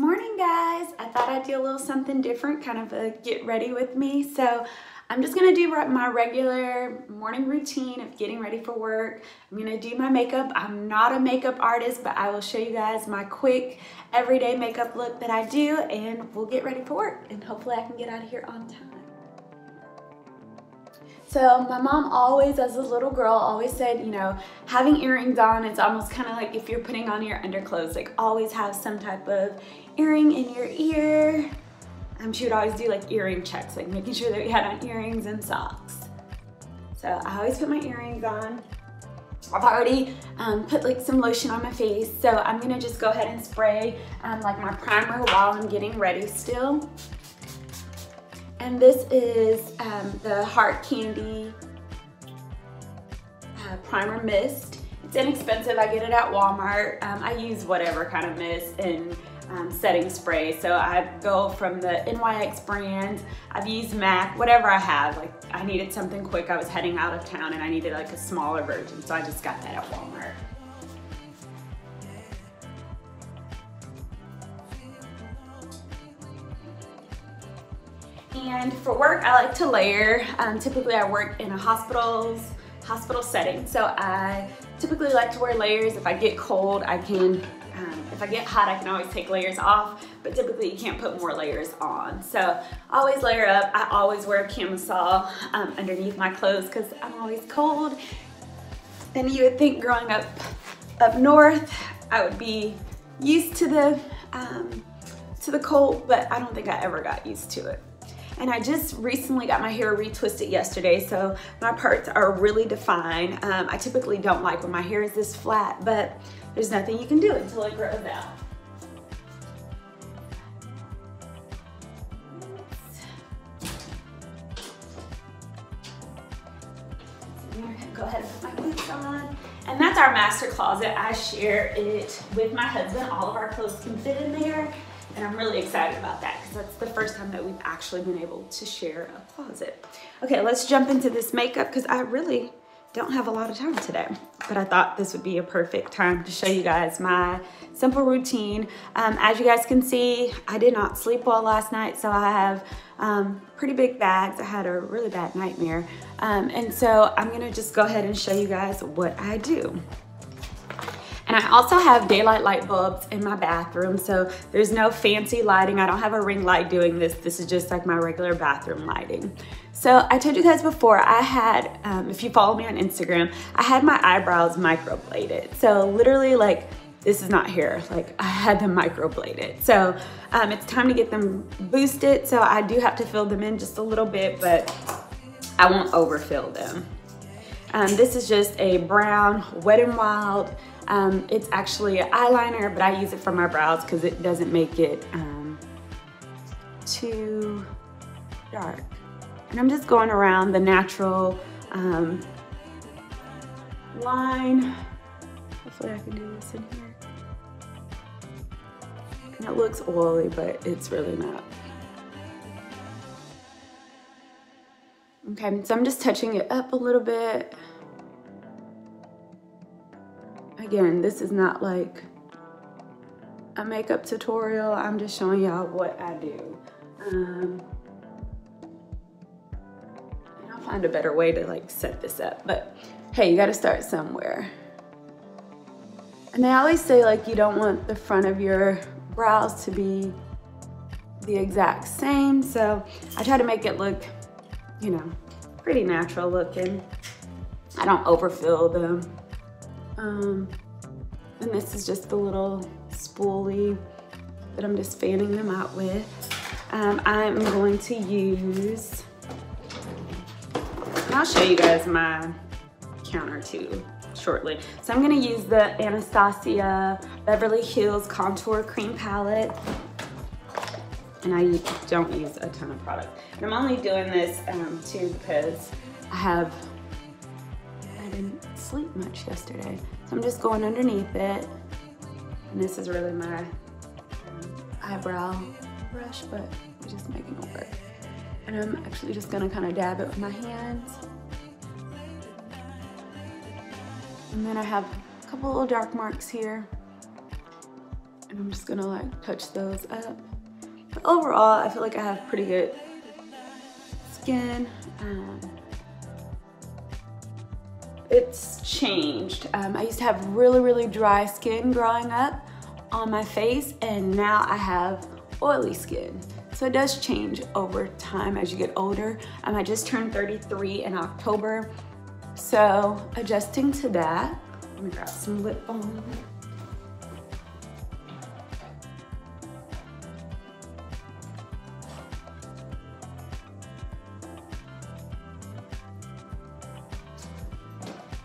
morning, guys. I thought I'd do a little something different, kind of a get ready with me. So I'm just gonna do my regular morning routine of getting ready for work. I'm gonna do my makeup. I'm not a makeup artist, but I will show you guys my quick everyday makeup look that I do, and we'll get ready for work, and hopefully I can get out of here on time. So my mom always, as a little girl, always said, you know, having earrings on, it's almost kind of like if you're putting on your underclothes, like always have some type of earring in your ear. She would always do like earring checks, like making sure that we had on earrings and socks. So I always put my earrings on. I've already put like some lotion on my face, so I'm gonna just go ahead and spray like my primer while I'm getting ready still. And this is the Heart Candy Primer Mist. It's inexpensive, I get it at Walmart. I use whatever kind of mist and setting spray. So I go from the NYX brand, I've used MAC, whatever I have. Like I needed something quick, I was heading out of town and I needed like a smaller version, so I just got that at Walmart. And for work, I like to layer. Typically I work in a hospital setting, so I typically like to wear layers. If I get cold, I can, if I get hot, I can always take layers off, but typically you can't put more layers on. So I always layer up. I always wear a camisole underneath my clothes because I'm always cold. And you would think growing up north, I would be used to the cold, but I don't think I ever got used to it. And I just recently got my hair retwisted yesterday, so my parts are really defined. I typically don't like when my hair is this flat, but there's nothing you can do until it grows out. Go ahead and put my boots on. And that's our master closet. I share it with my husband. All of our clothes can fit in there. And I'm really excited about that because that's the first time that we've actually been able to share a closet. Okay, let's jump into this makeup because I really don't have a lot of time today. But I thought this would be a perfect time to show you guys my simple routine. As you guys can see, I did not sleep well last night, so I have pretty big bags. I had a really bad nightmare. And so I'm gonna just go ahead and show you guys what I do. And I also have daylight light bulbs in my bathroom, so there's no fancy lighting. I don't have a ring light doing this. This is just like my regular bathroom lighting. So I told you guys before, I had, if you follow me on Instagram, I had my eyebrows microbladed. So literally like, this is not hair, like I had them microbladed. So it's time to get them boosted. So I do have to fill them in just a little bit, but I won't overfill them. This is just a brown Wet n Wild. It's actually an eyeliner, but I use it for my brows because it doesn't make it too dark. And I'm just going around the natural line. Hopefully I can do this in here. And it looks oily, but it's really not. Okay, so I'm just touching it up a little bit. Again, this is not like a makeup tutorial. I'm just showing y'all what I do. And I'll find a better way to like set this up, but hey, you gotta start somewhere. And they always say like you don't want the front of your brows to be the exact same, so I try to make it look, you know, pretty natural looking. I don't overfill them. And this is just the little spoolie that I'm just fanning them out with. I'm going to use, and I'll show you guys my counter too shortly. So I'm gonna use the Anastasia Beverly Hills Contour Cream Palette. And I don't use a ton of product. And I'm only doing this too because I didn't sleep much yesterday. So I'm just going underneath it. And this is really my eyebrow brush, but I'm just making it work. And I'm actually just gonna kind of dab it with my hands. And then I have a couple little dark marks here. And I'm just gonna like touch those up. But overall, I feel like I have pretty good skin. It's changed. I used to have really, really dry skin growing up on my face, and now I have oily skin. So it does change over time as you get older. I just turned 33 in October, so adjusting to that. Let me grab some lip balm.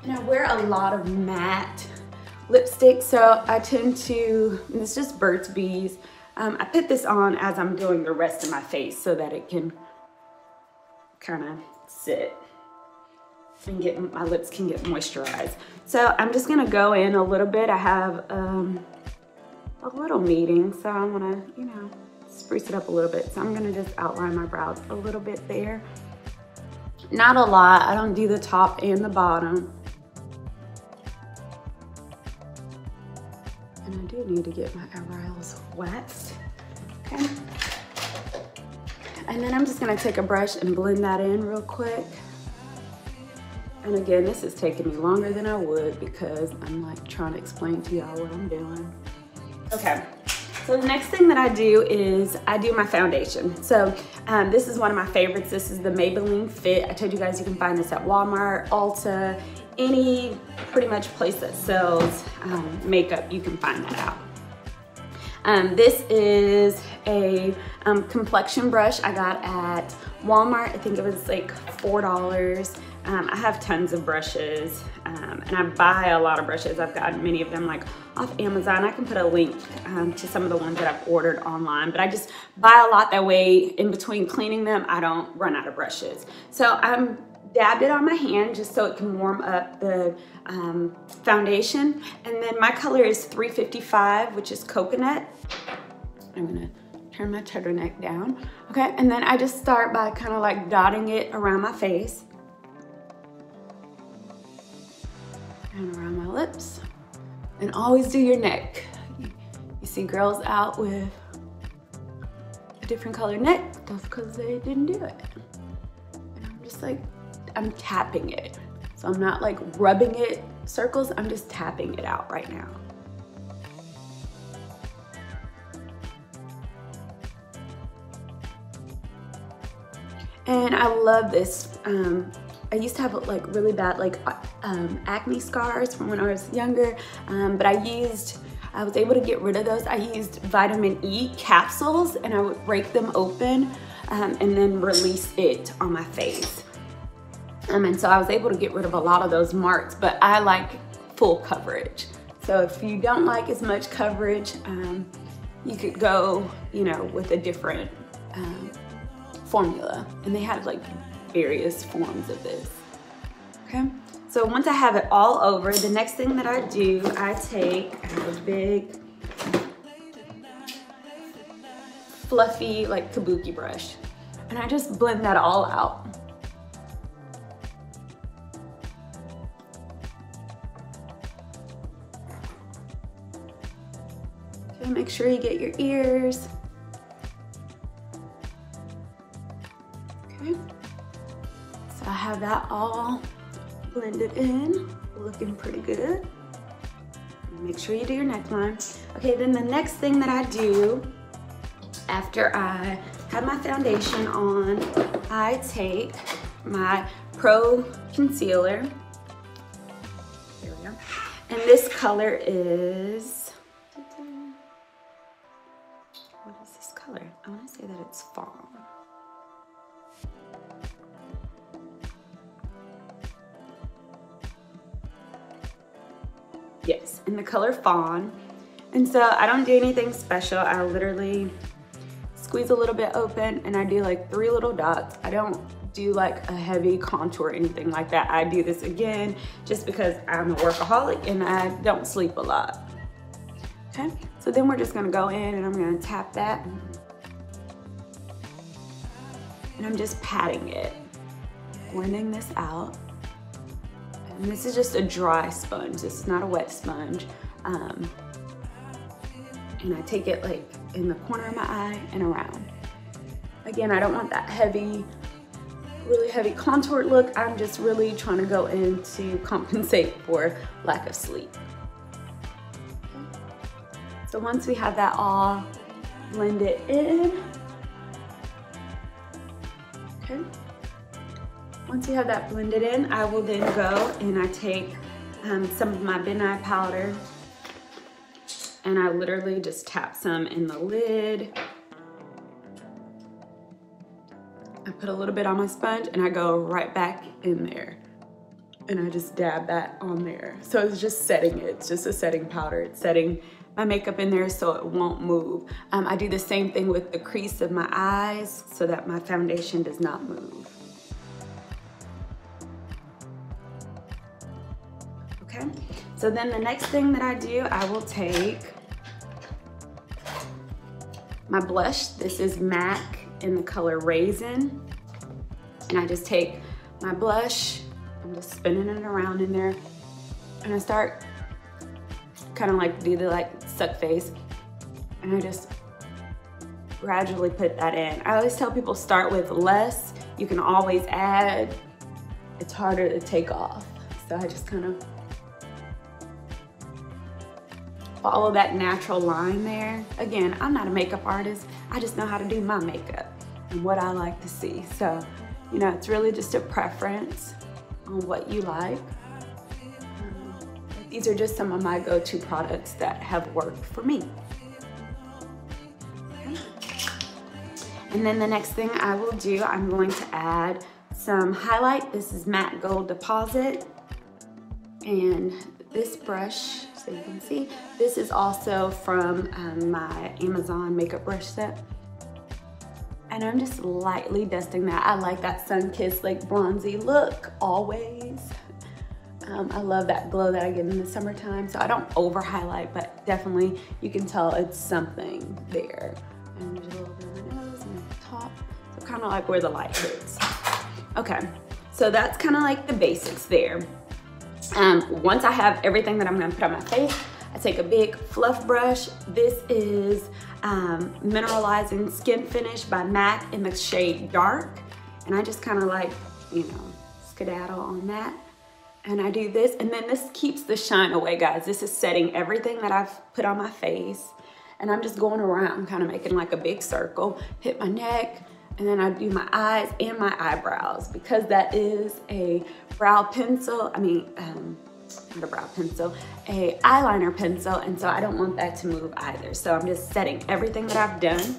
And I wear a lot of matte lipstick, so I tend to, and it's just Burt's Bees. I put this on as I'm doing the rest of my face so that it can kind of sit and my lips can get moisturized. So I'm just gonna go in a little bit. I have a little meeting, so I'm gonna, you know, spruce it up a little bit. So I'm gonna just outline my brows a little bit there. Not a lot. I don't do the top and the bottom. And I do need to get my eyebrows waxed, okay? And then I'm just gonna take a brush and blend that in real quick. And again, this is taking me longer than I would because I'm like trying to explain to y'all what I'm doing. Okay, so the next thing that I do is I do my foundation. So this is one of my favorites. This is the Maybelline Fit. I told you guys you can find this at Walmart, Ulta, any pretty much place that sells makeup, you can find that out. This is a complexion brush I got at Walmart. I think it was like $4. I have tons of brushes and I buy a lot of brushes. I've gotten many of them like off Amazon. I can put a link to some of the ones that I've ordered online, but I just buy a lot that way in between cleaning them, I don't run out of brushes. So I'm dabbed it on my hand just so it can warm up the foundation. And then my color is 355, which is coconut. I'm gonna turn my turtleneck down. Okay, and then I just start by kind of like dotting it around my face and around my lips. And always do your neck. You see girls out with a different color neck, that's because they didn't do it. And I'm just like, I'm tapping it. So I'm not like rubbing it circles, I'm just tapping it out right now. And I love this. I used to have like really bad like acne scars from when I was younger, but I was able to get rid of those. I used vitamin E capsules and I would break them open and then release it on my face. And so I was able to get rid of a lot of those marks, but I like full coverage. So if you don't like as much coverage, you could go, you know, with a different formula. And they have like various forms of this, okay? So once I have it all over, the next thing that I do, I take a big, fluffy, like kabuki brush, and I just blend that all out. Okay, make sure you get your ears. Okay, so I have that all blended in, looking pretty good. Make sure you do your neckline. Okay, then the next thing that I do after I have my foundation on, I take my Pro Concealer. There we go. And this color is, what is this color? I want to say that it's fawn. Yes, in the color fawn. And so I don't do anything special. I literally squeeze a little bit open and I do like 3 little dots. I don't do like a heavy contour or anything like that. I do this again just because I'm a workaholic and I don't sleep a lot. Okay, so then we're just gonna go in and I'm gonna tap that. And I'm just patting it, blending this out. And this is just a dry sponge. This is not a wet sponge. and I take it like in the corner of my eye and around. Again, I don't want that heavy, really heavy contour look. I'm just really trying to go in to compensate for lack of sleep. So once we have that all blended in, okay. Once you have that blended in, I will then go and I take some of my midnight powder and I literally just tap some in the lid. I put a little bit on my sponge and I go right back in there. And I just dab that on there. So it's just setting it. It's just a setting powder. It's setting my makeup in there so it won't move. I do the same thing with the crease of my eyes so that my foundation does not move. Okay, so then the next thing that I do, I will take my blush. This is MAC in the color Raisin. And I just take my blush, I'm just spinning it around in there, and I start kind of like do the like suck face, and I just gradually put that in. I always tell people start with less. You can always add. It's harder to take off. So I just kind of follow that natural line there. Again, I'm not a makeup artist. I just know how to do my makeup and what I like to see. So, you know, it's really just a preference on what you like. These are just some of my go-to products that have worked for me. Okay. And then the next thing I will do, I'm going to add some highlight. This is Matte Gold Deposit. And this brush, so you can see, this is also from my Amazon makeup brush set. And I'm just lightly dusting that. I like that sun-kissed, like bronzy look, always. I love that glow that I get in the summertime, so I don't over highlight, but definitely you can tell it's something there. And there's a little bit of my nose and the top, so kind of like where the light hits. Okay, so that's kind of like the basics there. Once I have everything that I'm gonna put on my face, I take a big fluff brush. This is Mineralizing Skin Finish by MAC in the shade Dark. And I just kind of like, you know, skedaddle on that. And I do this, and then this keeps the shine away, guys. This is setting everything that I've put on my face. And I'm just going around, kind of making like a big circle, hit my neck, and then I do my eyes and my eyebrows. Because that is a brow pencil, not a brow pencil, a eyeliner pencil, and so I don't want that to move either. So I'm just setting everything that I've done.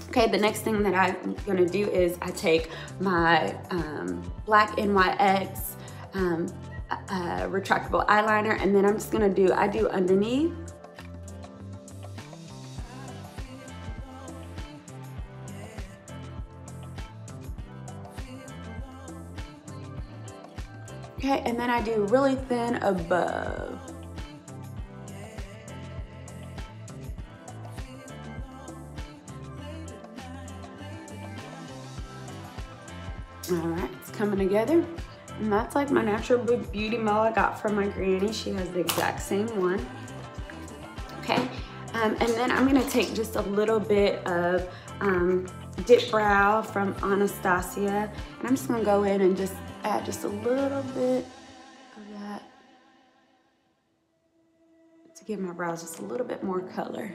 Okay, the next thing that I'm gonna do is I take my black NYX retractable eyeliner, and then I'm just gonna do, I do underneath. Okay, and then I do really thin above. All right, it's coming together. And that's like my natural beauty mo I got from my granny. She has the exact same one. Okay, and then I'm gonna take just a little bit of Dip Brow from Anastasia, and I'm just gonna go in and just add just a little bit of that to give my brows just a little bit more color.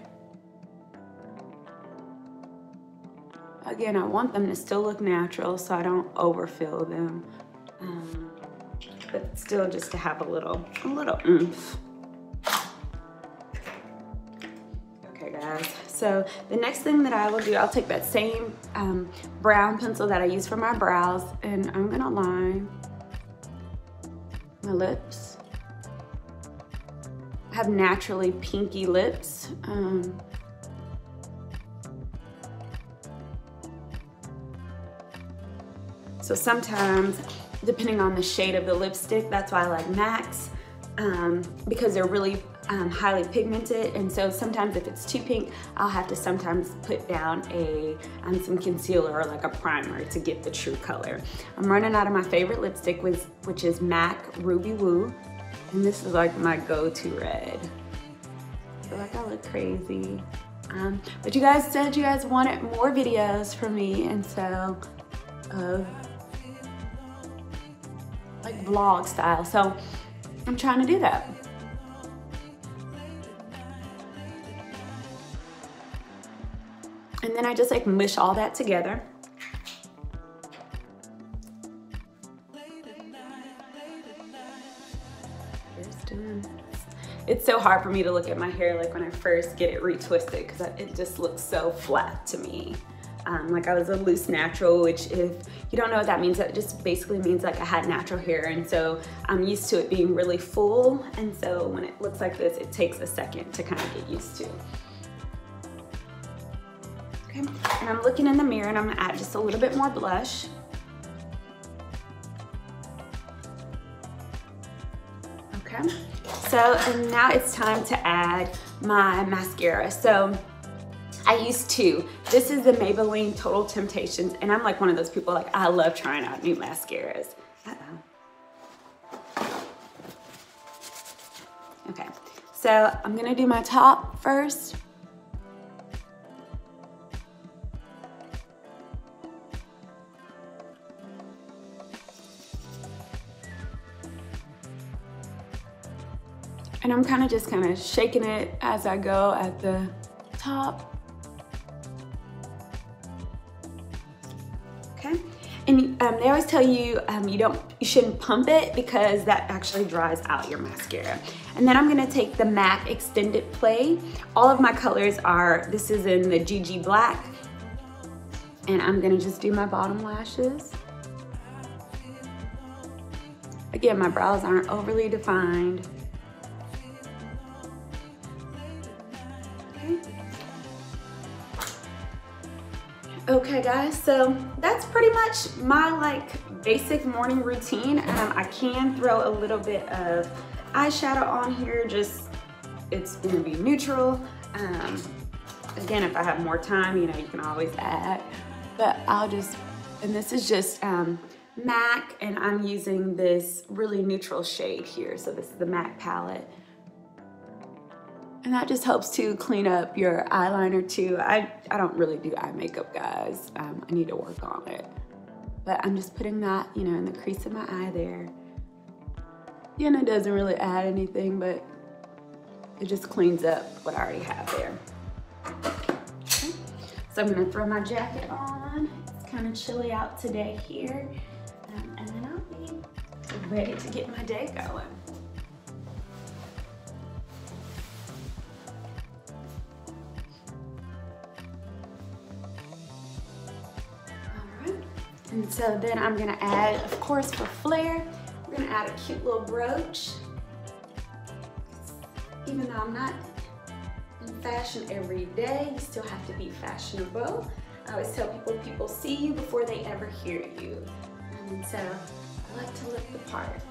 Again, I want them to still look natural, so I don't overfill them, but still just to have a little oomph. Okay, guys. So the next thing that I will do, I'll take that same brown pencil that I use for my brows, and I'm gonna line my lips. I have naturally pinky lips. So sometimes, depending on the shade of the lipstick, that's why I like MACs, because they're really highly pigmented, and so sometimes if it's too pink, I'll have to sometimes put down some concealer or like a primer to get the true color. I'm running out of my favorite lipstick, which is MAC Ruby Woo, and this is like my go-to red. feel like I look crazy. But you guys said you guys wanted more videos from me, and so like vlog style. So I'm trying to do that. And then I just like mush all that together. It's so hard for me to look at my hair like when I first get it retwisted, because it just looks so flat to me. Like I was a loose natural, which if you don't know what that means, that just basically means like I had natural hair, and so I'm used to it being really full, and so when it looks like this, it takes a second to kind of get used to. Okay, and I'm looking in the mirror and I'm gonna add just a little bit more blush. Okay, so and now it's time to add my mascara. So I use two. This is the Maybelline Total Temptations, and I'm like one of those people, like I love trying out new mascaras. Okay, so I'm gonna do my top first. And I'm kind of shaking it as I go at the top. Okay, and they always tell you you shouldn't pump it, because that actually dries out your mascara. And then I'm gonna take the MAC Extended Play. All of my colors are, this is in the GG Black, and I'm gonna just do my bottom lashes. Again, my brows aren't overly defined. Okay guys, so that's pretty much my like basic morning routine. I can throw a little bit of eyeshadow on here, it's gonna be neutral. Again, if I have more time, you can always add, but and this is just MAC, and I'm using this really neutral shade here. So this is the MAC palette. And that just helps to clean up your eyeliner too. I don't really do eye makeup, guys. I need to work on it. But I'm just putting that, in the crease of my eye there. And it doesn't really add anything, but it just cleans up what I already have there. Okay. So I'm gonna throw my jacket on. It's kind of chilly out today here. And then I'll be ready to get my day going. And so then I'm gonna add, of course, for flair, we're gonna add a cute little brooch. Even though I'm not in fashion every day, you still have to be fashionable. I always tell people see you before they ever hear you. And so I like to look the part.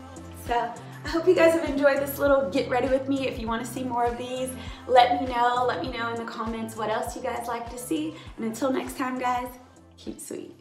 So I hope you guys have enjoyed this little get ready with me. If you want to see more of these, let me know in the comments what else you guys like to see. And until next time, guys, keep sweet.